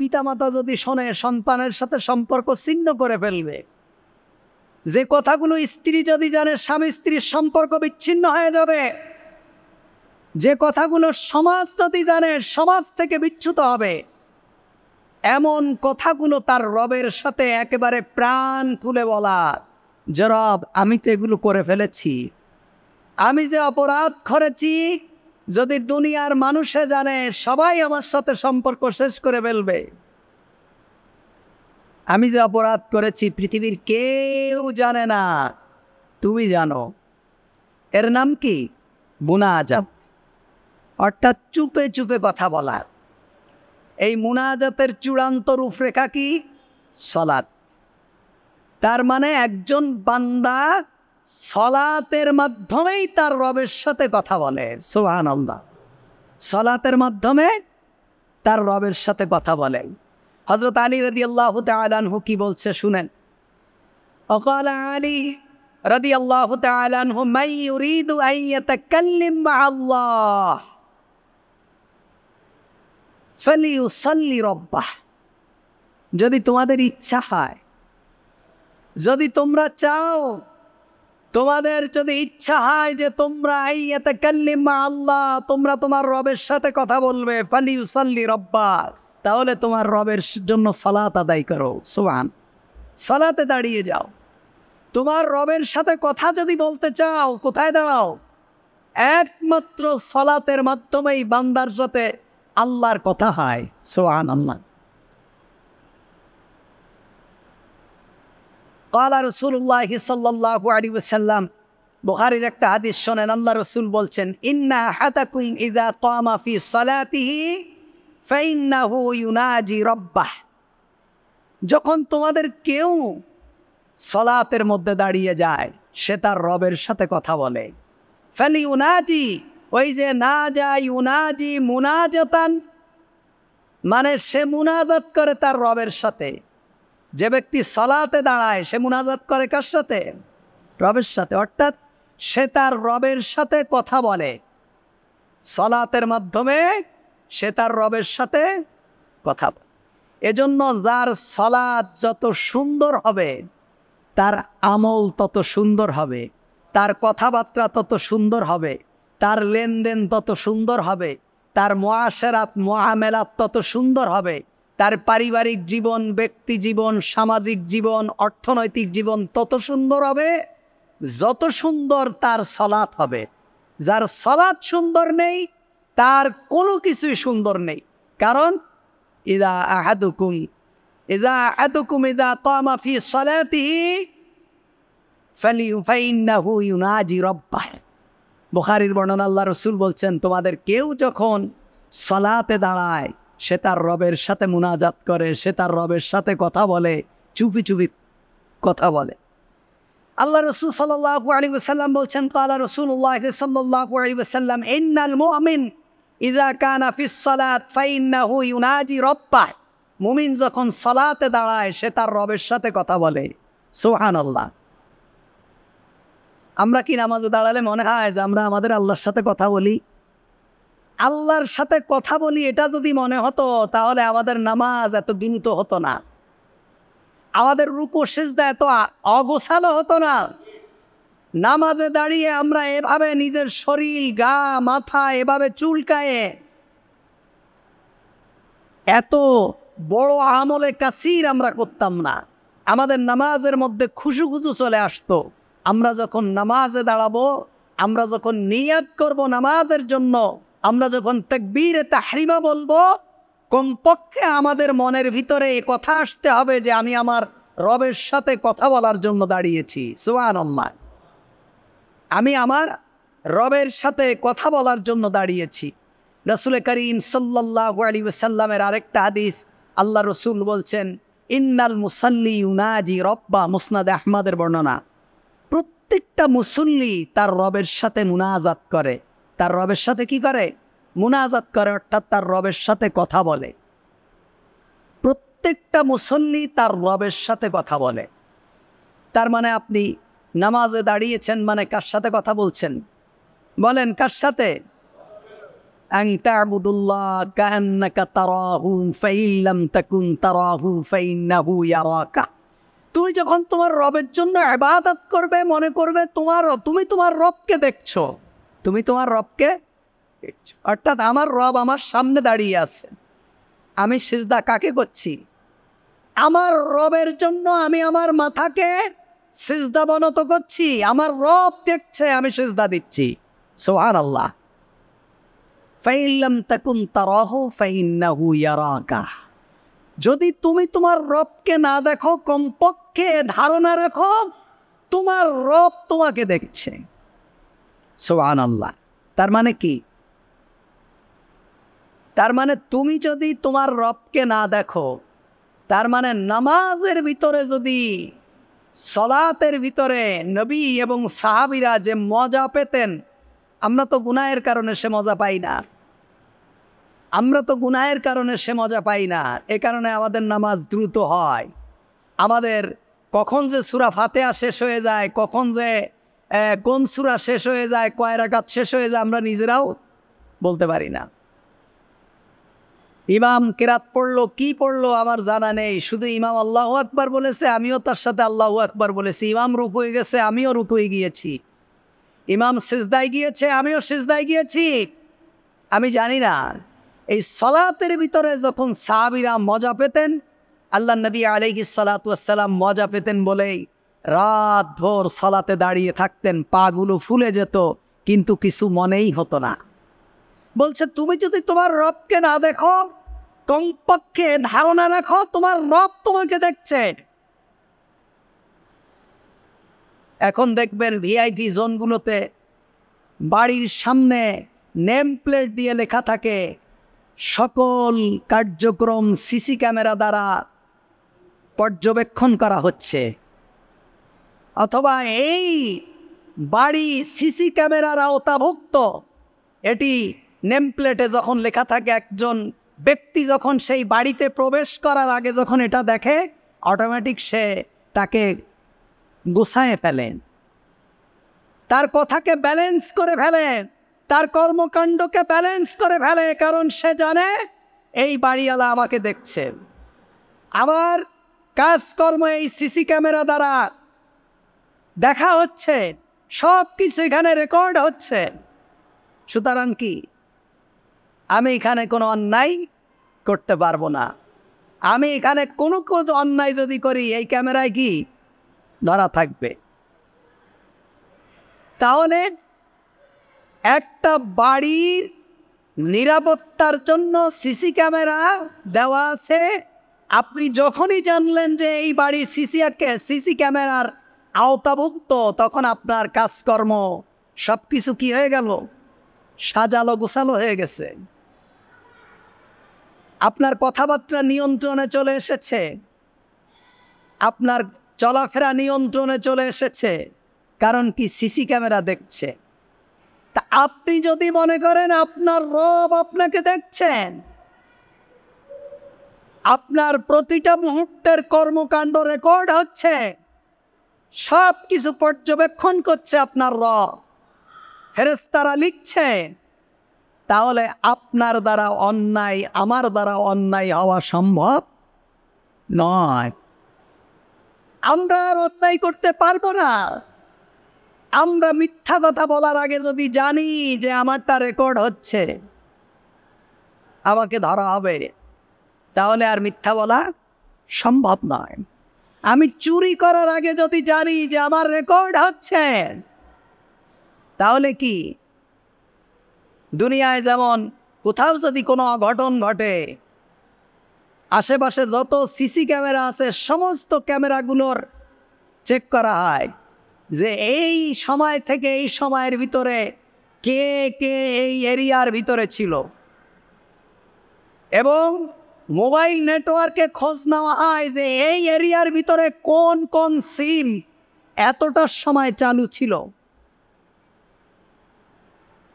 পিতামাতা যদি শোনে সন্তানের সাথে সম্পর্ক ছিন্ন করে ফেলবে। যে কথাগুলো স্ত্রী যদি জানে স্বামী স্ত্রীর সম্পর্ক বিচ্ছিন্ন হয়ে যাবে। যে কথাগুলো সমাজ যদি জানে সমাজ থেকে বিচ্যুত হবে। এমন কথাগুলো তার রবের সাথে একেবারে প্রাণ খুলে বলা, যে রব আমি তো এগুলো করে ফেলেছি, আমি যে অপরাধ করেছি যদি দুনিয়ার মানুষে জানে সবাই আমার সাথে সম্পর্ক শেষ করে ফেলবে। আমি যে অপরাধ করেছি পৃথিবীর কেউ জানে না, তুমি জানো। এর নাম কি? মুনাজাত, অর্থাৎ চুপে চুপে কথা বলা। এই মুনাজাতের চূড়ান্ত রূপরেখা কি? সলাত। তার মানে একজন বান্দা সলাতের মাধ্যমেই তার রবের সাথে কথা বলে। সুবহানাল্লাহ। সলাতের মাধ্যমে তার রবের সাথে কথা বলে। হযরত আলী রাদিয়াল্লাহু তাআলা আনহু কি বলছে শুনেন। وقال علي رضي الله تعالى عنه من يريد أن يتكلم مع الله فليصلي ربه। যদি তোমাদের ইচ্ছা হয়, যদি তোমরা চাও, তোমাদের যদি ইচ্ছা হয় যে তোমরা ইয়াতাকাল্লিম মা আল্লাহ, তোমরা তোমার রবের সাথে কথা বলবে, ফালিউসাল্লি রাব্বাহ, তাহলে তোমার রবের জন্য সালাত আদায় করো। সুবহান। সালাতে দাঁড়িয়ে যাও। তোমার রবের সাথে কথা যদি বলতে চাও, কোথায় দাঁড়াও? একমাত্র সালাতের মাধ্যমেই বান্দার সাথে আল্লাহর কথা হয়। সুবহানাল্লাহ। قال رسول الله صلى الله عليه وسلم, বুখারীর একটা হাদিস শোনেন। আল্লাহ রাসূল বলছেন, ইন্না আহাদাকুম ইযা কামা ফি সালাতিহি ফাইন্নাহু ইউনাজি রাব্বাহ। যখন তোমাদের কেউ সালাতের মধ্যে দাঁড়িয়ে যায়, সে তার রবের সাথে কথা বলে। ফালিউনাজি, ওই যে নাজা ইউনাজি মুনাজাতান, মানে সে মুনাজাত করে তার রবের সাথে। যে ব্যক্তি সালাতে দাঁড়ায় সে মুনাজাত করে কার সাথে? রবের সাথে। অর্থাৎ সে তার রবের সাথে কথা বলে। সালাতের মাধ্যমে সে তার রবের সাথে কথা বলে। এজন্য যার সালাত যত সুন্দর হবে তার আমল তত সুন্দর হবে, তার কথাবার্তা তত সুন্দর হবে, তার লেনদেন তত সুন্দর হবে, তার মুআশারাত মুআমেলাত তত সুন্দর হবে, তার পারিবারিক জীবন, ব্যক্তি জীবন, সামাজিক জীবন, অর্থনৈতিক জীবন তত সুন্দর হবে যত সুন্দর তার সালাত হবে। যার সালাত সুন্দর নেই তার কোনো কিছুই সুন্দর নেই। কারণ ইযা আহাদুকুম ইযা কামা ফি সালাতিহি ফাইন্নাহু ইউনাজি রাব্বাহ। বুখারীর বর্ণনা, আল্লাহ রাসূল বলছেন, তোমাদের কেউ যখন সালাতে দাঁড়ায় সে তার রবের সাথে মুনাজাত করে, সে তার রবের সাথে কথা বলে, চুপি চুপি কথা বলে। আল্লাহ রাসূল সাল্লাল্লাহু আলাইহি ওয়াসাল্লাম বলছেন, ক্বালা রাসূলুল্লাহ সাল্লাল্লাহু আলাইহি ওয়াসাল্লাম, ইন্নাল মুমিন ইযা কানা ফিস সালাত ফাইন্নাহু ইউনাজি রাব্বাহ। মুমিন যখন সালাতে দাঁড়ায় সে তার রবের সাথে কথা বলে। সুবহানাল্লাহ। আমরা কি নামাজে দাঁড়ালে মনে হয় যে আমরা আমাদের আল্লাহর সাথে কথা বলি? আল্লাহর সাথে কথা বলি এটা যদি মনে হতো তাহলে আমাদের নামাজ এত দ্রুত হতো না, আমাদের রুকু সিজদা এত অগোছালো হতো না। নামাজে দাঁড়িয়ে আমরা এভাবে নিজের শরীর, গা, মাথা এভাবে চুলকায়ে এত বড় আমলে কাসির আমরা করতাম না। আমাদের নামাজের মধ্যে খুশু খুশু চলে আসতো। আমরা যখন নামাজে দাঁড়াবো, আমরা যখন নিয়াত করব নামাজের জন্য, আমরা যখন তাকবীরে তাহরিমা বলবো, কমপক্ষে আমাদের মনের ভিতরে এই কথা আসতে হবে যে আমি আমার রবের সাথে কথা বলার জন্য দাঁড়িয়েছি। সুবহানাল্লাহ। আমি আমার রবের সাথে কথা বলার জন্য দাঁড়িয়েছি। রাসূল করিম সাল্লাল্লাহু আলাইহি ওয়াসাল্লামের আরেকটা হাদিস, আল্লাহ রাসূল বলছেন, ইন্নাল মুসাল্লি ইউনাজি রাব্বা। মুসনাদ আহমদের বর্ণনা। প্রত্যেকটা মুসল্লি তার রবের সাথে মুনাজাত করে। তার রবের সাথে কি করে? মুনাজাত করে, অর্থাৎ তার রবের সাথে কথা বলে। প্রত্যেকটা মুসল্লি তার রবের সাথে কথা বলে। তার মানে আপনি নামাজে দাঁড়িয়েছেন মানে কার সাথে কথা বলছেন? বলেন কার সাথে? আন তা'বুদুল্লাহ কাআন্নাকা তারাহু ফাইন লাম তাকুন তারাহু ফাইন্নাহু ইয়ারাকা। তুমি যখন তোমার রবের জন্য ইবাদত করবে, মনে করবে তুমি তোমার রবকে দেখছো, তুমি তোমার রবকে দেখছো। অর্থাৎ আমার রব আমার সামনে দাঁড়িয়ে আছে, আমি সিজদা কাকে করছি? আমার রবের জন্য আমি আমার মাথাকে সিজদা বনত করছি, আমার রব দেখছে আমি সিজদা দিচ্ছি। সুবহানাল্লাহ। ফাইন লাম তাকুন তারাহু ফাইন্নাহু ইয়ারাকা। যদি তুমি তোমার রবকে না দেখো, কমপক্ষে ধারণা রাখো তোমার রব তোমাকে দেখছে। সুবহানাল্লাহ। তার মানে কি? তার মানে তুমি যদি তোমার রবকে না দেখো, তার মানে নামাজের ভিতরে যদি, সলাতের ভিতরে নবী এবং সাহাবীরা যে মজা পেতেন, আমরা তো গুনাহের কারণে সে মজা পাই না, আমরা তো গুনাহের কারণে সে মজা পাই না। এ কারণে আমাদের নামাজ দ্রুত হয়। আমাদের কখন যে সূরা ফাতিহা শেষ হয়ে যায়, কখন যে কোন সূরা শেষ হয়ে যায়, কয় রাকাত শেষ হয়ে যায়, আমরা নিজেরাও বলতে পারি না। ইমাম কেরাত পড়লো, কি পড়লো আমার জানা নেই, শুধু ইমাম আল্লাহু আকবার বলেছে, আমিও তার সাথে আল্লাহু আকবার বলেছি। ইমাম রুকুয়ে গেছে, আমিও রুকুয়ে গিয়েছি। ইমাম সিজদায় গিয়েছে, আমিও সিজদায় গিয়েছি। আমি জানি না। এই সলাতের ভিতরে যখন সাহাবীরা মজা পেতেন, আল্লাহ নবী আলাইহিস সালাতু ওয়াস সালাম মজা পেতেন বলেই রাত ভোর সলাতে দাঁড়িয়ে থাকতেন, পাগুলো ফুলে যেত, কিন্তু কিছু মনেই হতো না। বলছে তুমি যদি তোমার রবকে না দেখো, কমপক্ষে ধারণা রাখো তোমার রব তোমাকে দেখছে। এখন দেখবেন ভিআইপি জোনগুলোতে বাড়ির সামনে নেম প্লেট দিয়ে লেখা থাকে, সকল কার্যক্রম সিসি ক্যামেরা দ্বারা পর্যবেক্ষণ করা হচ্ছে। অথবা এই বাড়ি সিসি ক্যামেরার আওতাভুক্ত, এটি নেম প্লেটে যখন লেখা থাকে, একজন ব্যক্তি যখন সেই বাড়িতে প্রবেশ করার আগে যখন এটা দেখে, অটোমেটিক সে তাকে গুছায়ে ফেলেন, তার কথাকে ব্যালেন্স করে ফেলে, তার কর্মকাণ্ডকে ব্যালেন্স করে ফেলে, কারণ সে জানে এই বাড়িওয়ালা আমাকে দেখছে, আমার কাজকর্ম এই সিসি ক্যামেরা দ্বারা দেখা হচ্ছে, সব কিছু এখানে রেকর্ড হচ্ছে। সুতরাং কি আমি এখানে কোনো অন্যায় করতে পারবো না। আমি এখানে কোনো অন্যায় যদি করি, এই ক্যামেরায় কি ধরা থাকবে। তাহলে একটা বাড়ির নিরাপত্তার জন্য সিসি ক্যামেরা দেওয়া আছে। আপনি যখনই জানলেন যে এই বাড়ি সিসি ক্যামেরার আওতাভুক্ত, তখন আপনার কাজকর্ম সব কিছু কি হয়ে গেল, সাজালো গোছালো হয়ে গেছে। আপনার কথাবার্তা নিয়ন্ত্রণে চলে এসেছে, আপনার চলাফেরা নিয়ন্ত্রণে চলে এসেছে। কারণ কি? সিসি ক্যামেরা দেখছে। তা আপনি যদি মনে করেন আপনার রব আপনাকে দেখছেন, আপনার প্রতিটা মুহূর্তের কর্মকাণ্ড রেকর্ড হচ্ছে, সব কিছু পর্যবেক্ষণ করছে আপনার রব, ফেরেশতারা লিখছে, তাহলে আপনার দ্বারা অন্যায়, আমার দ্বারা অন্যায় হওয়া সম্ভব নয়। আমরা আর অন্যায় করতে পারবো না। আমরা মিথ্যা কথা বলার আগে যদি জানি যে আমারটা রেকর্ড হচ্ছে, আমাকে ধরা হবে, তাহলে আর মিথ্যা বলা সম্ভব নয়। আমি চুরি করার আগে যদি জানি যে আমার রেকর্ড হচ্ছে, তাহলে কি দুনিয়ায় যেমন কোথাও যদি কোনো অঘটন ঘটে, আশেপাশে যত সিসি ক্যামেরা আছে সমস্ত ক্যামেরাগুলোর চেক করা হয় যে এই সময় থেকে এই সময়ের ভিতরে কে কে এই এরিয়ার ভিতরে ছিল, এবং মোবাইল নেটওয়ার্কে খোঁজ নেওয়া হয় যে এই এরিয়ার ভিতরে কোন কোন সিম এতটার সময় চালু ছিল,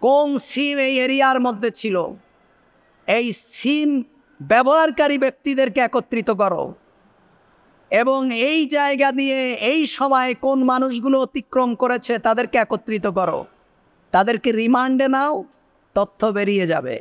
কোন সিম এই এরিয়ার মধ্যে ছিল। এই সিম ব্যবহারকারী ব্যক্তিদেরকে একত্রিত করো, এবং এই জায়গা দিয়ে এই সময় কোন মানুষগুলো অতিক্রম করেছে তাদেরকে একত্রিত করো, তাদেরকে রিমান্ডে নাও, তথ্য বেরিয়ে যাবে।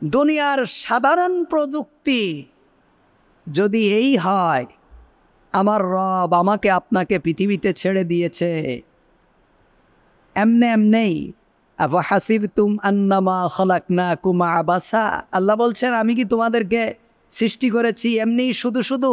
দুনিয়ার সাধারণ প্রযুক্তি যদি এই হয়, আমার রব আমাকে আপনাকে পৃথিবীতে ছেড়ে দিয়েছে এমনে এমনেই, আফাহাসিবতুম আন্নামা খালাকনাকুম আবাসা, আল্লাহ বলছেন আমি কি তোমাদেরকে সৃষ্টি করেছি এমনি শুধু শুধু?